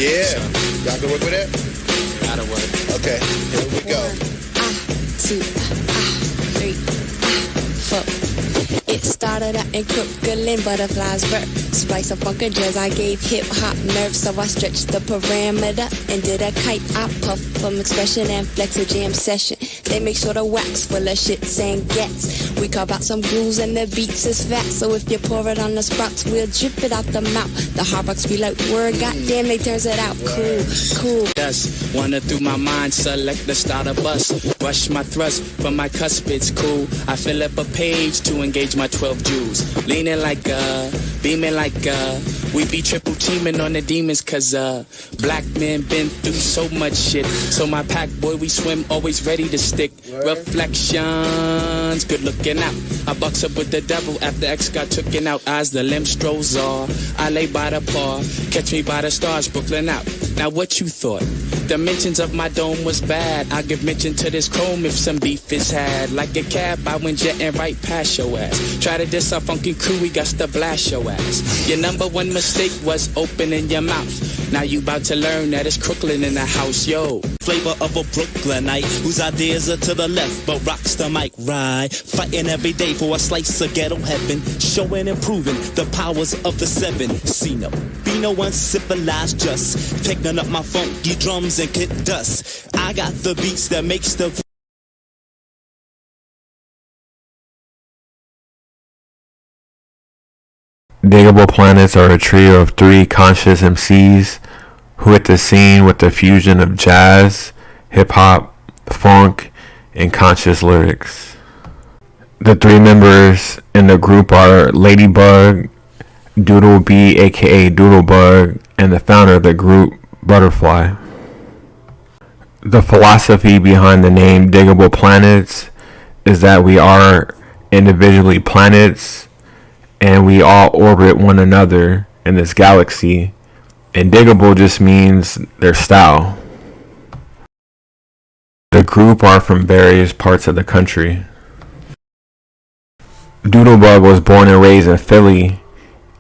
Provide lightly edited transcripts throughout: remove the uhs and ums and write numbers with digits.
Yeah. Y'all can work with that? Gotta work. Okay, here we go. 2, 3, 4. It started out in Crooklyn, butterflies birth. Spice of funk and jazz, I gave hip-hop nerves, so I stretched the parameter and did a kite. I puff from expression and flex a jam session. They make sure the wax full of shits and gats. We carve out some grooves and the beats is fat, so if you pour it on the sprouts, we'll drip it out the mouth. The hard rocks be like, word, goddamn, they turns it out. Cool. Yes, wanna through my mind, select the starter bus. Rush my thrust from my cusp, it's cool. I fill up a page to engage my 12 Jews. Leaning like beaming like we be triple teaming on the demons, cause black men been through so much shit. So my pack boy, we swim, always ready to stick. Reflections, good looking out. I bucks up with the devil after X got tooken out. As the limb strolls are, I lay by the par. Catch me by the stars, Brooklyn out. Now what you thought? Dimensions of my dome was bad. I give mention to this chrome if some beef is had. Like a cab, I went jetting right past your ass. Try to diss our funky crew, we got to blast your ass. Your number one mistake was opening your mouth. Now you about to learn that it's Crooklyn in the house, yo. Flavor of a Brooklynite whose ideas are to the left but rocks the mic right. Fighting every day for a slice of ghetto heaven, showing and proving the powers of the seven. See no, be no uncivilized, just picking up my funky drums and kick dust. I got the beats that makes the Digable Planets are a trio of 3 conscious MCs who hit the scene with the fusion of jazz, hip-hop, funk, and conscious lyrics. The 3 members in the group are Ladybug, Doodle B aka Doodlebug, and the founder of the group, Butterfly. The philosophy behind the name Digable Planets is that we are individually planets and we all orbit one another in this galaxy, and Digable just means their style. The group are from various parts of the country. Doodlebug was born and raised in Philly.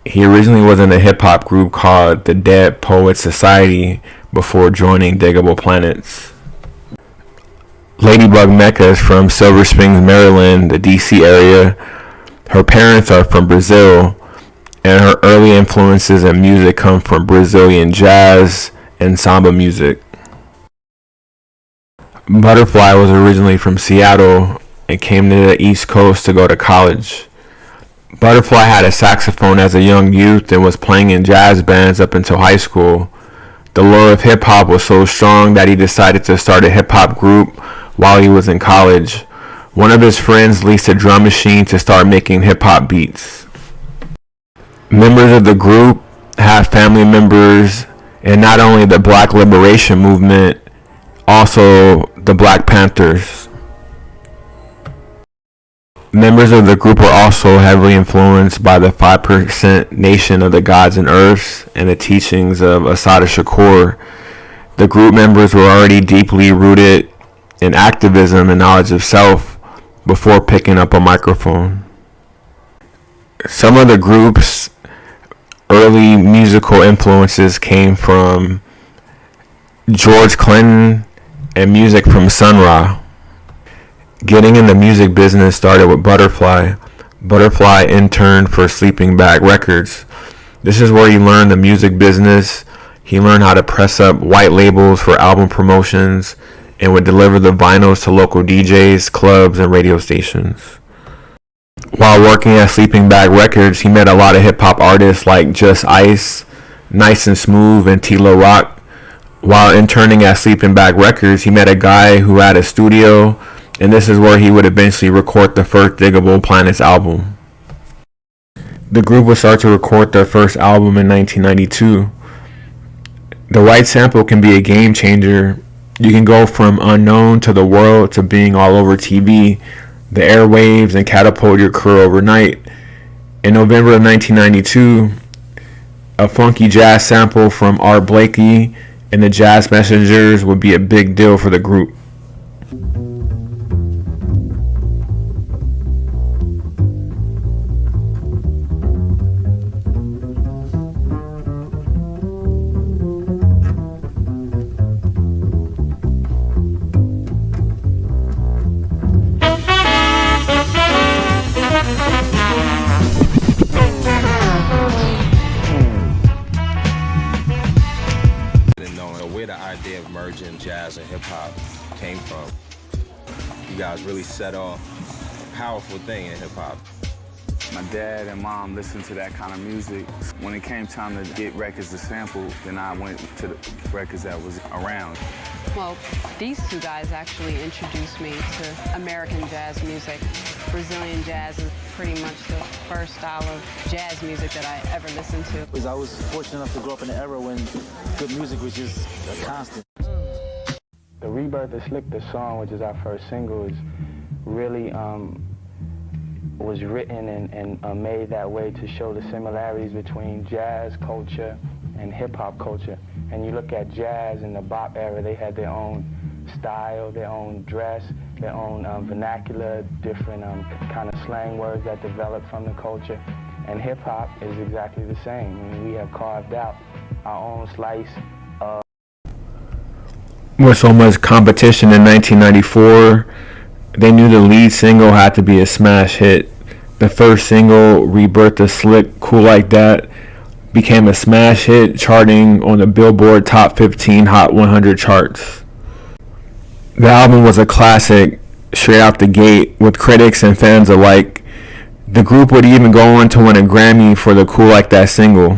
He originally was in a hip-hop group called the Dead Poets Society before joining Digable Planets. Ladybug Mecca is from Silver Springs, Maryland, the DC area. Her parents are from Brazil, and her early influences in music come from Brazilian jazz and samba music. Butterfly was originally from Seattle and came to the East Coast to go to college. Butterfly had a saxophone as a young youth and was playing in jazz bands up until high school. The lure of hip-hop was so strong that he decided to start a hip-hop group while he was in college. One of his friends leased a drum machine to start making hip-hop beats. Members of the group have family members in not only the Black Liberation Movement, also the Black Panthers. Members of the group are also heavily influenced by the 5% Nation of the Gods and Earths and the teachings of Assata Shakur. The group members were already deeply rooted in activism and knowledge of self before picking up a microphone. Some of the group's early musical influences came from George Clinton and music from Sun Ra. Getting in the music business started with Butterfly. Butterfly interned for Sleeping Bag Records. This is where he learned the music business. He learned how to press up white labels for album promotions and would deliver the vinyls to local DJs, clubs, and radio stations. While working at Sleeping Bag Records, he met a lot of hip-hop artists like Just Ice, Nice and Smooth, and T-Lo Rock. While interning at Sleeping Bag Records, he met a guy who had a studio, and this is where he would eventually record the first Digable Planets album. The group would start to record their first album in 1992. The right sample can be a game changer. You can go from unknown to the world to being all over TV, the airwaves, and catapult your career overnight. In November of 1992, a funky jazz sample from Art Blakey and the Jazz Messengers would be a big deal for the group. the idea of merging jazz and hip-hop came from. You guys really set off a powerful thing in hip-hop. My dad and mom listened to that kind of music. When it came time to get records to sample, then I went to the records that was around. Well, these two guys actually introduced me to American jazz music. Brazilian jazz is pretty much the first style of jazz music that I ever listened to. Because I was fortunate enough to grow up in an era when good music was just a constant. The Rebirth of Slick, the song, which is our first single, is really was written and made that way to show the similarities between jazz culture and hip-hop culture. And you look at jazz in the bop era, they had their own style, their own dress, their own vernacular, different kind of slang words that developed from the culture. And hip-hop is exactly the same. I mean, we have carved out our own slice of... With so much competition in 1994, they knew the lead single had to be a smash hit. The first single, Rebirth of Slick, Cool Like That, became a smash hit, charting on the Billboard Top 15 Hot 100 charts. The album was a classic straight out the gate with critics and fans alike. The group would even go on to win a Grammy for the Cool Like That single.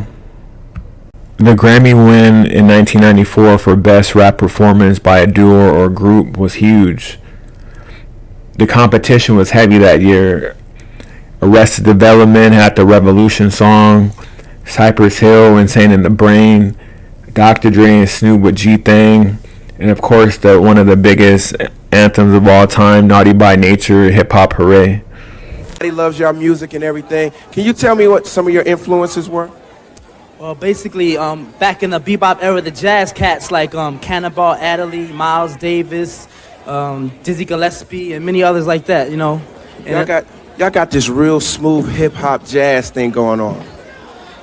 The Grammy win in 1994 for Best Rap Performance by a Duo or Group was huge. The competition was heavy that year. Arrested Development had the Revolution song, Cypress Hill, Insane in the Brain, Dr. Dre and Snoop with G-Thang, and of course one of the biggest anthems of all time, Naughty by Nature, Hip Hop Hooray. He loves your music and everything. Can you tell me what some of your influences were? Well, basically, back in the bebop era, the jazz cats like Cannonball Adderley, Miles Davis, Dizzy Gillespie, and many others like that, you know. And Y'all got this real smooth hip-hop jazz thing going on.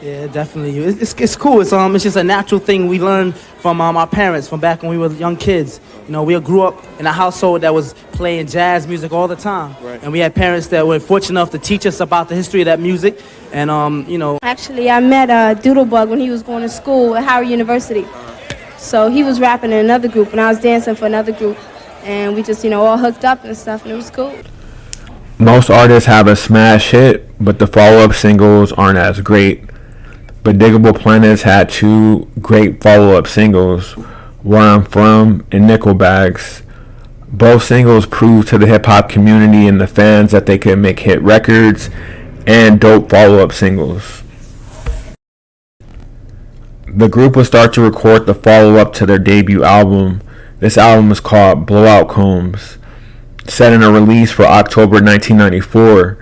Yeah, definitely. It's cool. It's just a natural thing we learned from our parents from back when we were young kids. You know, we grew up in a household that was playing jazz music all the time. Right. And we had parents that were fortunate enough to teach us about the history of that music. And, you know. Actually, I met Doodlebug when he was going to school at Howard University. So he was rapping in another group, and I was dancing for another group. And we just, all hooked up and stuff, and it was cool. Most artists have a smash hit, but the follow-up singles aren't as great. But Digable Planets had two great follow-up singles, Where I'm From and Nickel Bags. Both singles proved to the hip-hop community and the fans that they could make hit records and dope follow-up singles. The group would start to record the follow-up to their debut album. This album is called Blowout Combs. Set in a release for October 1994,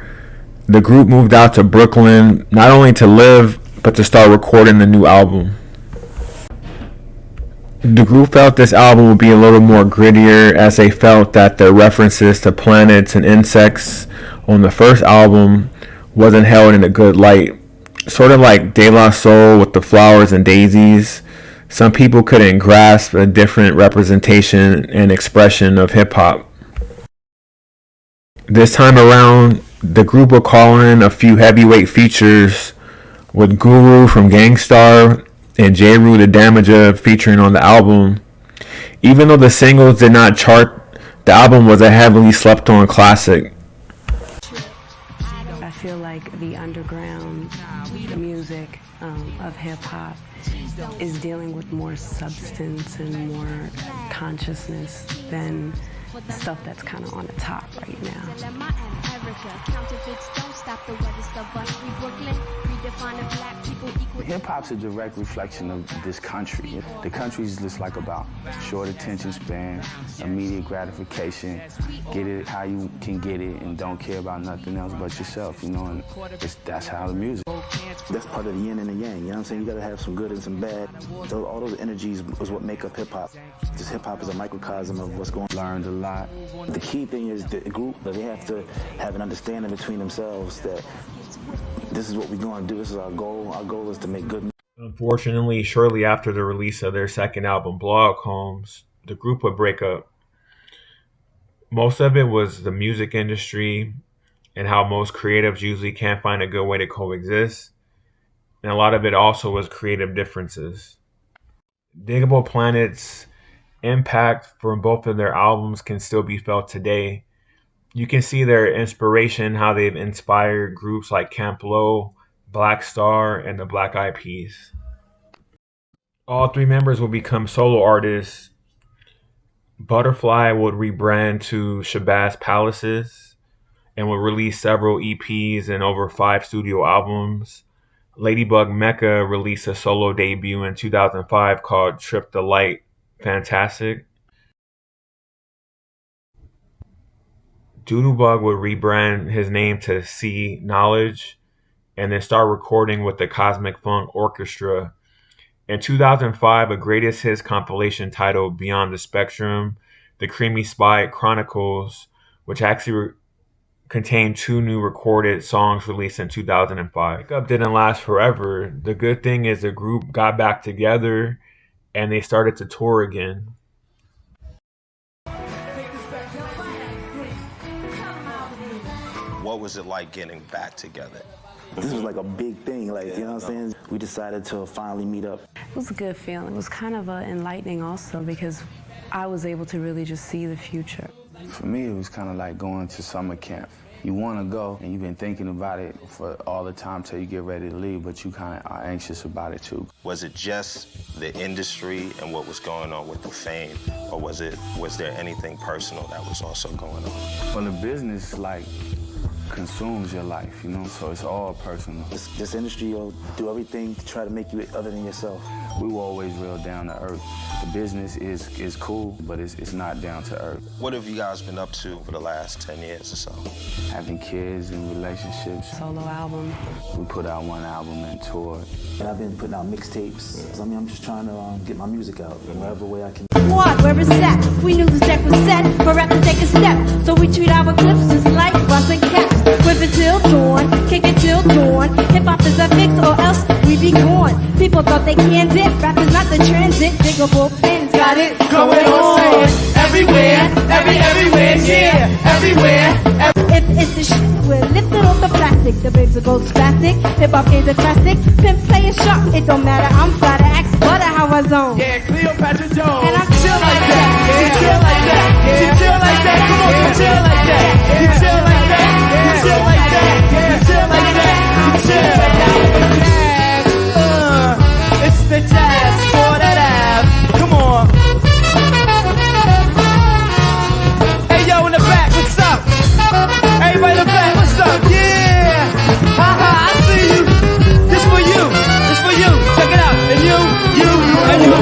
the group moved out to Brooklyn not only to live, but to start recording the new album. The group felt this album would be a little more grittier, as they felt that their references to planets and insects on the first album wasn't held in a good light. Sort of like De La Soul with the flowers and daisies. Some people couldn't grasp a different representation and expression of hip-hop. This time around, the group will call in a few heavyweight features, with Guru from Gangstar and Jeru the Damager featuring on the album. Even though the singles did not chart, the album was a heavily slept on classic. I feel like the underground music of hip-hop is dealing with more substance and more consciousness than stuff that's kind of on the top right now. Hip-hop's a direct reflection of this country. The country's just like about short attention span, immediate gratification, get it how you can get it and don't care about nothing else but yourself, and that's how the music. That's part of the yin and the yang, you know what I'm saying? You gotta have some good and some bad. All those energies is what make up hip-hop. Just hip-hop is a microcosm of what's going on. Learned a lot. The key thing is the group, that they have to have an understanding between themselves that this is what we're going to do. This is our goal. Our goal is to make good music. Unfortunately, shortly after the release of their second album, Blowout Combs, the group would break up. Most of it was the music industry and how most creatives usually can't find a good way to coexist. And a lot of it also was creative differences. Digable Planet's impact from both of their albums can still be felt today. You can see their inspiration, how they've inspired groups like Camp Lo, Black Star, and the Black Eyed Peas. All three members will become solo artists. Butterfly would rebrand to Shabazz Palaces and will release several EPs and over 5 studio albums. Ladybug Mecca released a solo debut in 2005 called Trip the Light Fantastic. Doodlebug would rebrand his name to C Knowledge and then start recording with the Cosmic Funk Orchestra. In 2005, a greatest hits compilation titled Beyond the Spectrum, The Creamy Spy Chronicles, which actually contained 2 new recorded songs released in 2005. Breakup didn't last forever. The good thing is the group got back together and they started to tour again. What was it like getting back together? This was like a big thing, like, you know what I'm saying? We decided to finally meet up. It was a good feeling. It was kind of enlightening also because I was able to really just see the future. For me, it was kind of like going to summer camp. You want to go, and you've been thinking about it for all the time till you get ready to leave, but you kind of are anxious about it too. Was it just the industry and what was going on with the fame, or was there anything personal that was also going on? Well, the business, like, consumes your life, you know, so it's all personal. This industry will do everything to try to make you other than yourself. We were always real down to earth. The business is cool, but it's not down to earth. What have you guys been up to for the last 10 years or so? Having kids and relationships. Solo album. We put out 1 album and toured. And I've been putting out mixtapes. I mean, I'm just trying to get my music out in whatever way I can. What? Where it's at? We knew the deck was set for rap to take a step. So we treat our clips just like busting cats. Whip it till dawn, kick it till dawn. Hip-hop is a fix or else we be gone. People thought they canned it. Rap is not the transit. Digable pins got it going on. Everywhere, everywhere, yeah, everywhere. If it's the shit, we're lifted off the plastic. The babes will go spastic. Hip-hop is a classic. Pimp playing sharp. It don't matter. I'm fly to ask butter how I zone. Yeah, Cleopatra Jones. And I'm chill like that. Yeah. She chill like that. Yeah. She chill like that. Come on, you chill like that. Yeah. You chill like that. Yeah. You chill like that. Yeah. You chill like that. You chill like that. It's the jazz for that ass. Come on. Hey, yo, in the back, what's up? Everybody in the back, what's up? Yeah. Ha-ha, I see you. This for you. This for you. Check it out. And you, and you.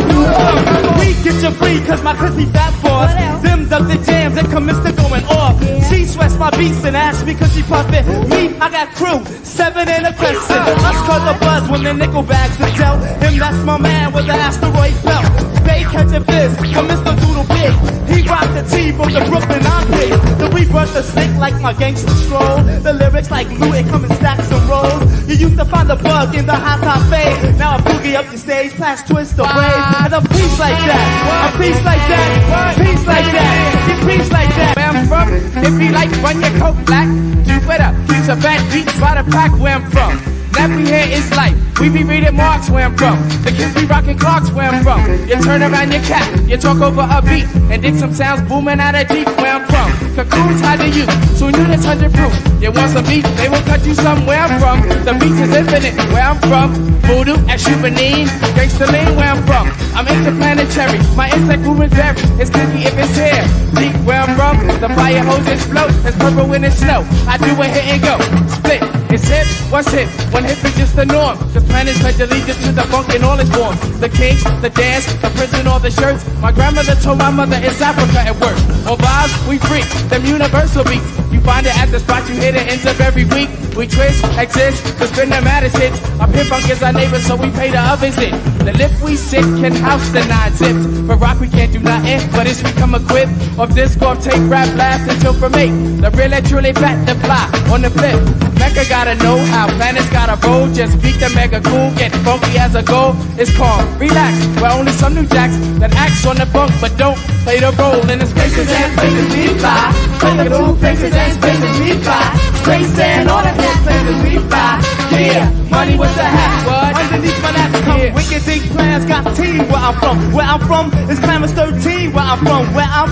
We get you free, cause my crispy fat boss dimmed up the jams and commits to going off. She sweats my beats and asks me cause she puffin'. Me, I got crew, 7 in a crescent. Us call the buzz when the nickel bags to tell him that's my man with the asteroid belt. They catch a fizz from Mr. Doodle Big. He rocked the T from the Brooklyn Andre. The we brought the snake like my gangster stroll. The lyrics like glue, it come in stacks and rolls. You used to find the bug in the hot top fade. Now I boogie up the stage, past twist away. And a piece like that, a piece like that, piece like that, you piece like that. Where I'm from, if you like run your coat black, do better. Use a bad beats by the pack where I'm from. That we hear is life. We be reading Marks where I'm from. The kids be rocking clocks where I'm from. You turn around your cat, you talk over a beat, and dig some sounds booming out of deep where I'm from. Cocoons hide to you, so units 100 proof. You want some beef, they will cut you somewhere I'm from. The beat is infinite where I'm from. Voodoo at Chupanine, Gangsta Lane where I'm from. I'm interplanetary, my insect room is very. It's creepy if it's here. Deep where I'm from, the fire hose explode. It's purple when it's snow. I do a hit and go, split. It's hip, what's hip? One hip is just the norm. The planets pledge allegiance to the funk in all its forms. The kings, the dance, the prince in all the shirts. My grandmother told my mother it's Africa at work. On vibes, we freak, them universal beats. You find it at the spot you hit it ends up every week. We twist, exist, to spin the maddest hits. Our pimp funk is our neighbor, so we pay the others in. The lift we sit can house the 9 zips. For rock we can't do nothing, but it's become equipped. Of disc off tape, rap blast until from 8. The real and truly fat the fly on the flip. Mecca gotta know how planets gotta roll. Just beat the mega cool, get funky as a goal. It's called relax, where only some new jacks that acts on the funk but don't play the role. In the spaces and places we fly, in the blue places and spaces we fly, space and all the head places we fly. Yeah, money with the hat, what? Underneath my lap, come wicked big plans, got team where I'm from. Where I'm from is Clamors 13. Where I'm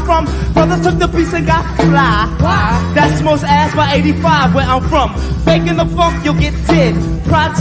from, brothers took the piece and got fly. Why? That's most ass by 85. Where I'm from, faking the funk, you'll get dead. Project